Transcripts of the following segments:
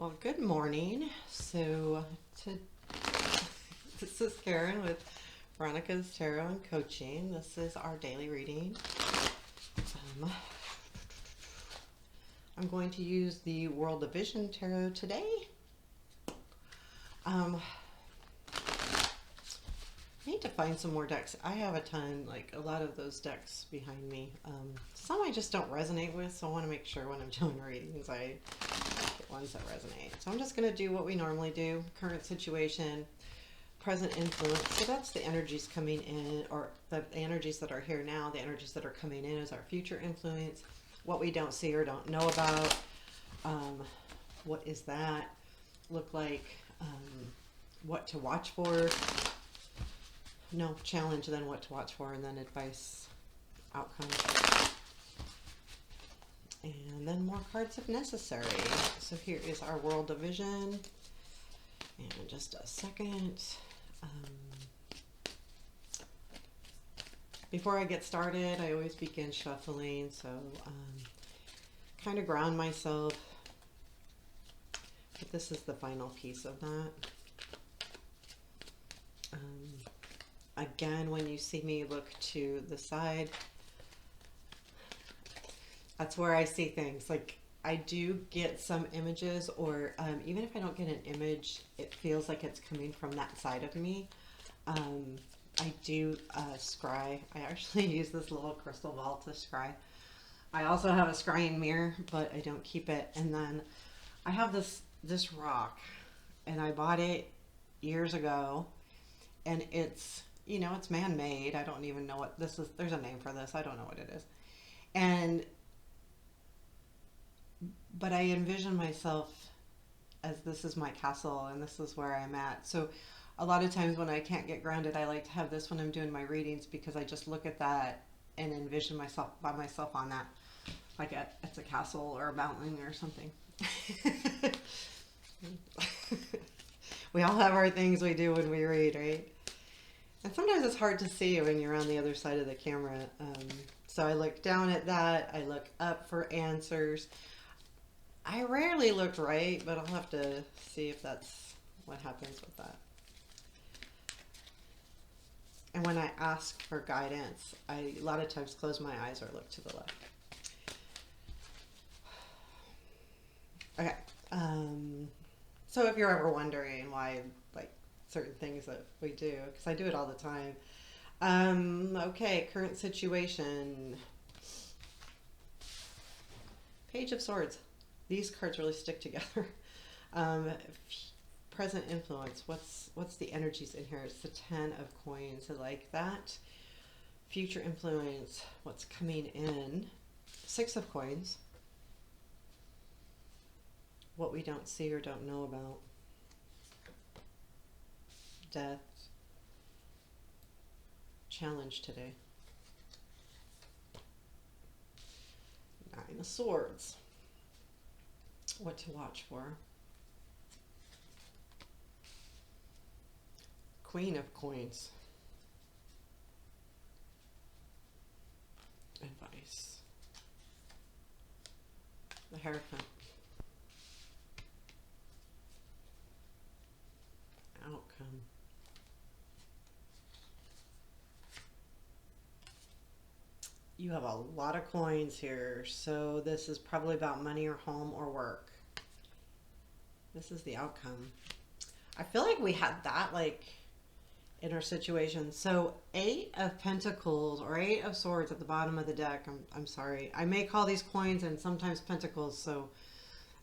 Well, good morning. To, this is Karen with Veronica's Tarot and Coaching. This is our daily reading. Um, I'm going to use the World of Vision Tarot today. I need to find some more decks. I have a ton, like a lot of those decks behind me. Some I just don't resonate with, so I want to make sure when I'm doing readings I get ones that resonate. So I'm just going to do what we normally do. Current situation, present influence. So that's the energies coming in, or the energies that are here now. The energies that are coming in is our future influence. What we don't see or don't know about. What is that look like? What to watch for. No, challenge, then what to watch for, and then advice, outcome. And then more cards if necessary. So here is our World of Vision. And just a second. Before I get started, I always begin shuffling, so kind of ground myself. But this is the final piece of that. Again, when you see me look to the side, that's where I see things. Like, I do get some images, or even if I don't get an image, it feels like it's coming from that side of me. I do scry. I actually use this little crystal ball to scry. I also have a scrying mirror, but I don't keep it. And then I have this rock, and I bought it years ago, and it's, you know, it's man-made. I don't even know what this is. There's a name for this. I don't know what it is. But I envision myself as this is my castle and this is where I'm at. So a lot of times when I can't get grounded, I like to have this when I'm doing my readings, because I just look at that and envision myself by myself on that. Like it's a castle or a mountain or something. We all have our things we do when we read, right? And sometimes it's hard to see when you're on the other side of the camera. So I look down at that. I look up for answers. I rarely look right, but I'll have to see if that's what happens with that. And when I ask for guidance, I a lot of times close my eyes or look to the left. Okay. So if you're ever wondering why, like, certain things that we do, because I do it all the time. Okay, current situation. Page of Swords. These cards really stick together. Present influence. What's the energies in here? It's the 10 of coins. I like that. Future influence. What's coming in? 6 of coins. What we don't see or don't know about. Death. Challenge today. 9 of Swords. What to watch for. Queen of Coins. Advice. The Hierophant. Outcome. You have a lot of coins here, so this is probably about money or home or work. This is the outcome. I feel like we had that, like, in our situation. So 8 of Pentacles or 8 of Swords at the bottom of the deck. I'm sorry. I may call these coins and sometimes Pentacles, so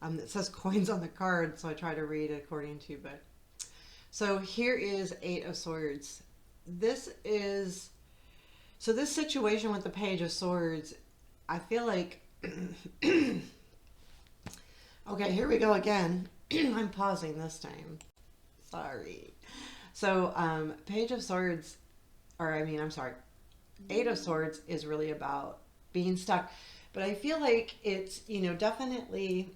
it says coins on the card, so I try to read according to, but. So here is 8 of Swords. So this situation with the Page of Swords, I feel like, okay, here we go again. I'm pausing this time. Sorry. So Page of Swords, I'm sorry, 8 of Swords is really about being stuck. But I feel like it's, definitely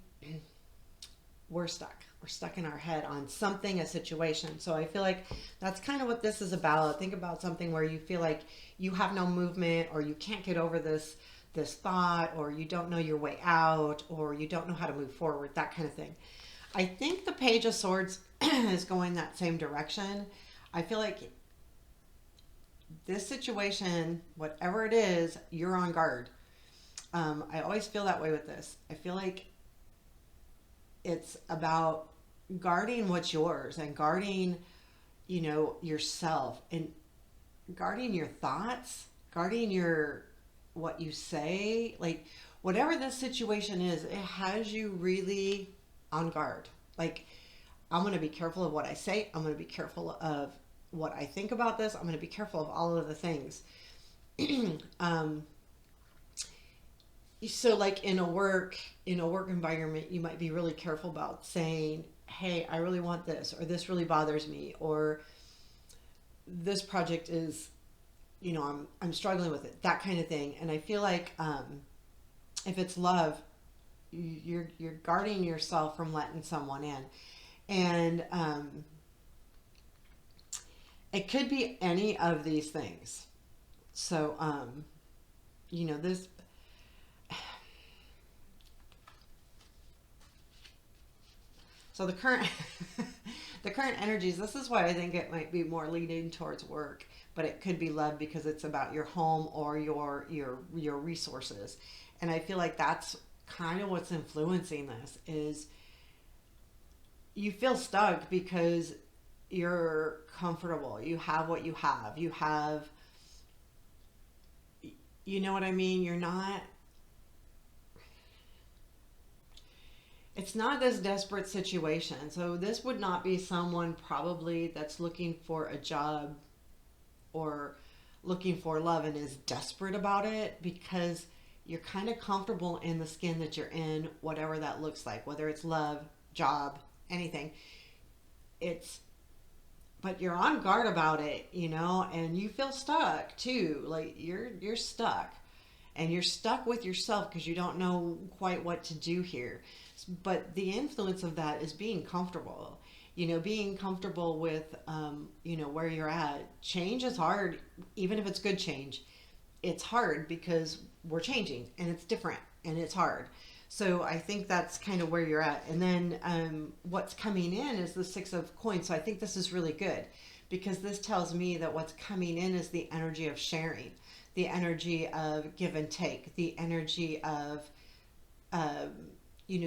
we're stuck. We're stuck in our head on something, a situation. So I feel like that's kind of what this is about. Think about something where you feel like you have no movement, or you can't get over this thought, or you don't know your way out, or you don't know how to move forward, that kind of thing. I think the Page of Swords is going that same direction. I feel like this situation, whatever it is, you're on guard. I always feel that way with this. I feel like it's about guarding what's yours and guarding, yourself and guarding your thoughts, guarding your what you say, like whatever this situation is, it has you really on guard. Like I'm going to be careful of what I say. I'm going to be careful of what I think about this. I'm going to be careful of all of the things. um, so like in a work environment, you might be really careful about saying, "Hey, I really want this," or "This really bothers me," or "This project is, I'm struggling with it," that kind of thing. And I feel like if it's love, you're guarding yourself from letting someone in, and it could be any of these things. So this. So the current the current energies, this is why I think it might be more leaning towards work, but it could be love because it's about your home or your resources. And I feel like that's kind of what's influencing this is you feel stuck because you're comfortable. You have what you have. You have, you know what I mean? You're not, it's not this desperate situation. So this would not be someone probably that's looking for a job or looking for love and is desperate about it, because you're kind of comfortable in the skin that you're in, whatever that looks like, whether it's love, job, anything. It's, but you're on guard about it, and you feel stuck too. Like you're stuck, and you're stuck with yourself because you don't know quite what to do here. But the influence of that is being comfortable, being comfortable with, where you're at. Change is hard, even if it's good change. It's hard because we're changing and it's different and it's hard. So I think that's kind of where you're at. And then what's coming in is the Six of Coins. So I think this is really good because this tells me that what's coming in is the energy of sharing, the energy of give and take, the energy of, um,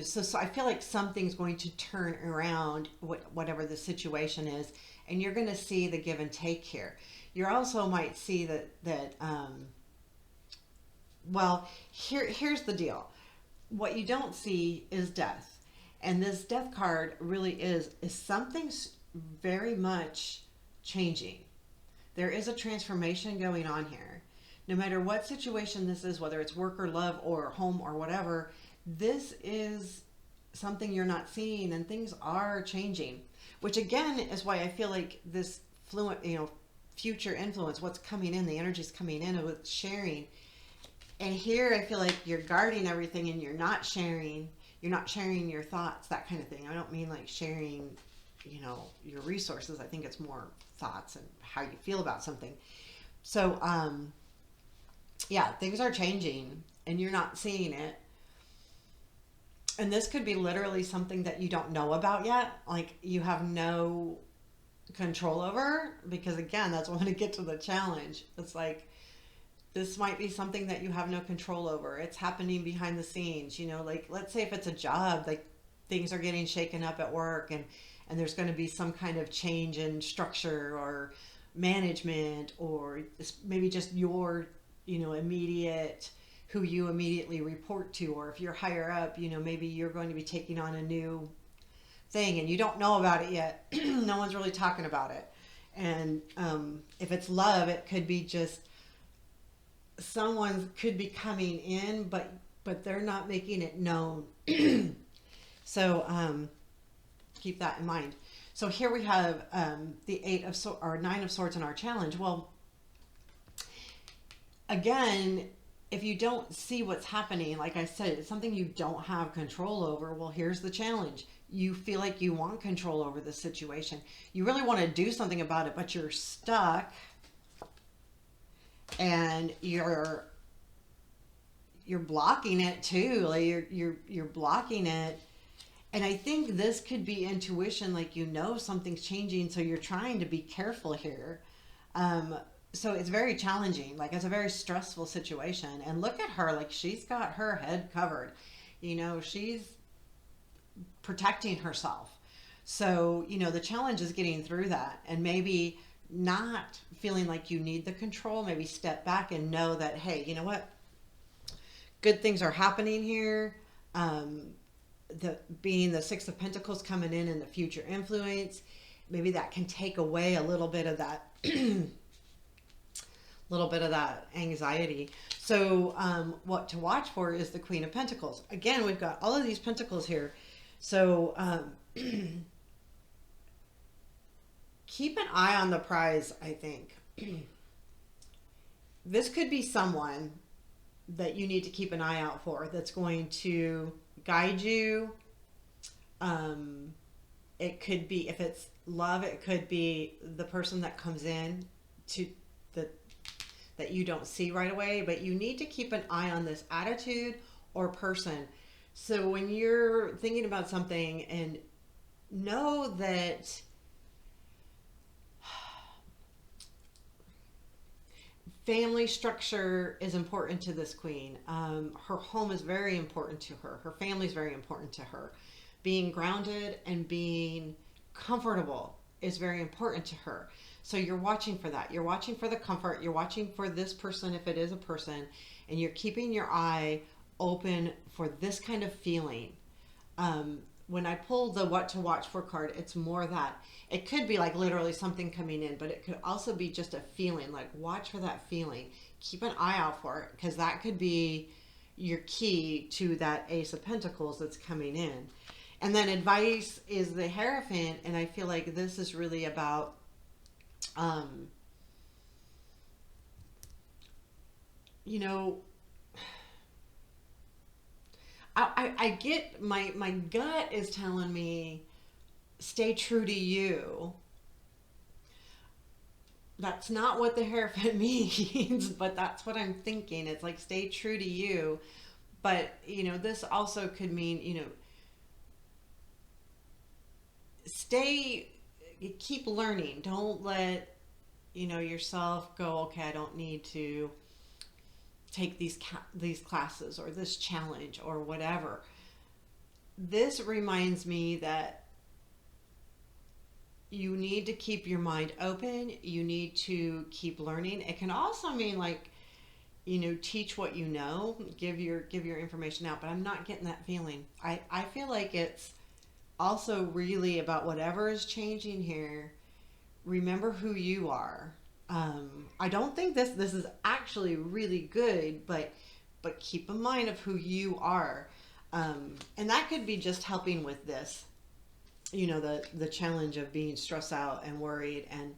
so I feel like something's going to turn around whatever the situation is, and you're going to see the give and take here. You also might see well, here's the deal. What you don't see is death. And this death card really is something's very much changing. There is a transformation going on here. No matter what situation this is, whether it's work or love or home or whatever, this is something you're not seeing, and things are changing, which again is why I feel like this fluent, future influence, what's coming in, the energy's coming in with sharing. And here I feel like you're guarding everything and you're not sharing your thoughts, that kind of thing. I don't mean like sharing, your resources. I think it's more thoughts and how you feel about something. So, yeah, things are changing and you're not seeing it. And this could be literally something that you don't know about yet. Like you have no control over, because again, that's when I get to the challenge. It's like, this might be something that you have no control over. It's happening behind the scenes, like let's say if it's a job, like things are getting shaken up at work, and there's going to be some kind of change in structure or management, or maybe just your, immediate, who you immediately report to, or if you're higher up, maybe you're going to be taking on a new thing and you don't know about it yet. No one's really talking about it. And if it's love, it could be just someone could be coming in, but they're not making it known. So keep that in mind. So here we have the Nine of Swords in our challenge. Well, again, if you don't see what's happening, like I said, it's something you don't have control over. Well, here's the challenge. You feel like you want control over the situation. You really want to do something about it, but you're stuck, and you're blocking it too. Like you're blocking it, And I think this could be intuition, like something's changing, so you're trying to be careful here. Um, so it's very challenging, like it's a very stressful situation. And look at her, like she's got her head covered. She's protecting herself. So, the challenge is getting through that and maybe not feeling like you need the control. Maybe step back and know that, hey, you know what? Good things are happening here. Um, being the Six of Pentacles coming in and the future influence, maybe that can take away a little bit of that, little bit of that anxiety. So, what to watch for is the Queen of Pentacles. Again, we've got all of these pentacles here. So, keep an eye on the prize, I think. This could be someone that you need to keep an eye out for that's going to guide you. It could be, if it's love, it could be the person that comes in to the that you don't see right away, but you need to keep an eye on this attitude or person. So when you're thinking about something, and know that family structure is important to this queen. Her home is very important to her. Her family is very important to her. Being grounded and being comfortable is very important to her. So you're watching for that. You're watching for the comfort. You're watching for this person, if it is a person, and you're keeping your eye open for this kind of feeling. When I pull the what to watch for card, it's more that it could be like literally something coming in, but it could also be just a feeling, like watch for that feeling. Keep an eye out for it, because that could be your key to that Ace of Pentacles that's coming in. And then advice is the Hierophant, and I feel like this is really about you know, I get my gut is telling me stay true to you. That's not what the Hierophant means, but that's what I'm thinking. It's like stay true to you. But, this also could mean, stay, keep learning. Don't let, yourself go, okay, I don't need to take these classes or this challenge or whatever. This reminds me that you need to keep your mind open. You need to keep learning. It can also mean like, teach what you know, give your information out, but I'm not getting that feeling. I feel like it's also really about whatever is changing here. Remember who you are. I don't think this is actually really good, but keep in mind of who you are. And that could be just helping with this, the challenge of being stressed out and worried and,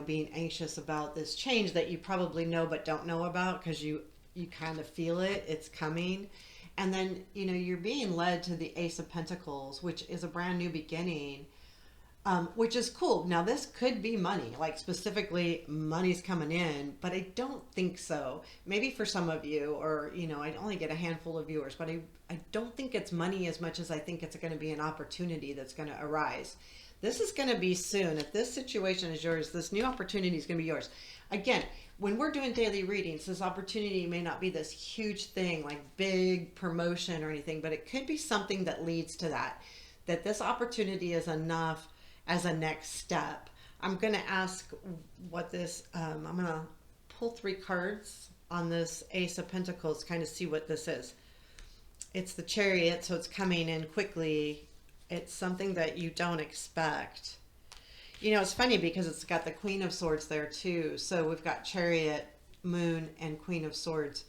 being anxious about this change that you probably know but don't know about, because you kind of feel it's coming. And then, you're being led to the Ace of Pentacles, which is a brand new beginning, which is cool. Now, this could be money, like specifically money's coming in, but I don't think so. Maybe for some of you, or, I only get a handful of viewers, but I don't think it's money as much as I think it's going to be an opportunity that's going to arise. This is going to be soon. If this situation is yours, this new opportunity is going to be yours. Again, when we're doing daily readings, this opportunity may not be this huge thing, like big promotion or anything, but it could be something that leads to that this opportunity is enough as a next step. I'm going to ask what this, I'm going to pull 3 cards on this Ace of Pentacles, kind of see what this is. It's the Chariot, so it's coming in quickly. It's something that you don't expect. It's funny because it's got the Queen of Swords there too. So we've got Chariot, Moon, and Queen of Swords.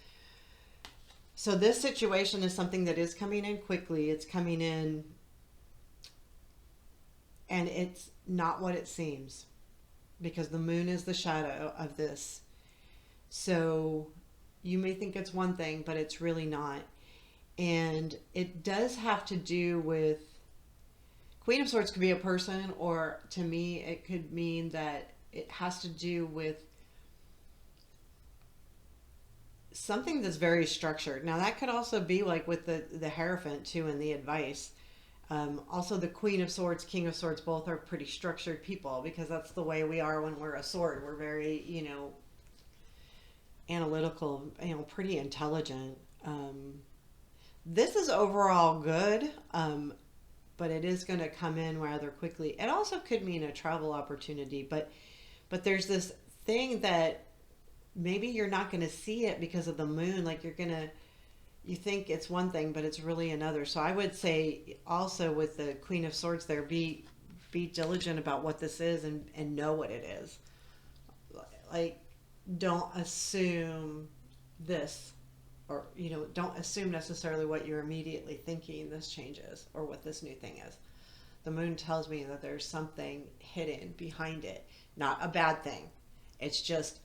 So this situation is something that is coming in quickly. It's coming in, and it's not what it seems, because the moon is the shadow of this. So you may think it's one thing, but it's really not. And it does have to do with, Queen of Swords could be a person, or to me, it could mean that it has to do with something that's very structured. Now, that could also be like with the Hierophant too, and the advice. Also, the Queen of Swords, King of Swords, both are pretty structured people because that's the way we are when we're a sword. We're very, analytical, pretty intelligent. This is overall good, but it is going to come in rather quickly. It also could mean a travel opportunity, but there's this thing that maybe you're not going to see it because of the moon. Like you think it's one thing, but it's really another. So I would say also with the Queen of Swords there, be diligent about what this is and know what it is. Like, don't assume this, or don't assume necessarily what you're immediately thinking this changes or what this new thing is. The moon tells me that there's something hidden behind it, not a bad thing. It's just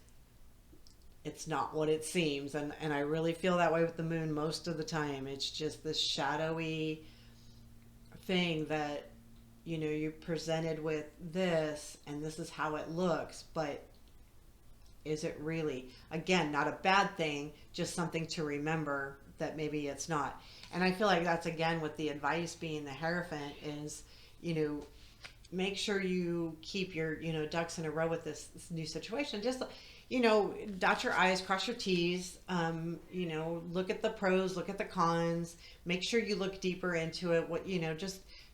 it's not what it seems, and I really feel that way with the moon most of the time. It's just this shadowy thing that you're presented with this and this is how it looks, but is it really? Again, not a bad thing, just something to remember that maybe it's not. And I feel like that's again with the advice being the Hierophant is, make sure you keep your, ducks in a row with this new situation. Just, dot your I's, cross your T's, look at the pros, look at the cons, make sure you look deeper into it.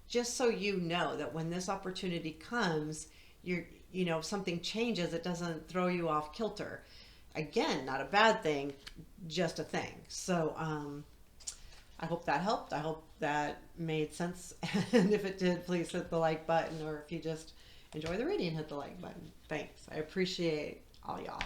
Just so you know that when this opportunity comes, if something changes, it doesn't throw you off kilter. Again, not a bad thing, just a thing. So I hope that helped. I hope that made sense. And if it did, please hit the like button. Or if you just enjoy the reading, hit the like button. Thanks. I appreciate all y'all.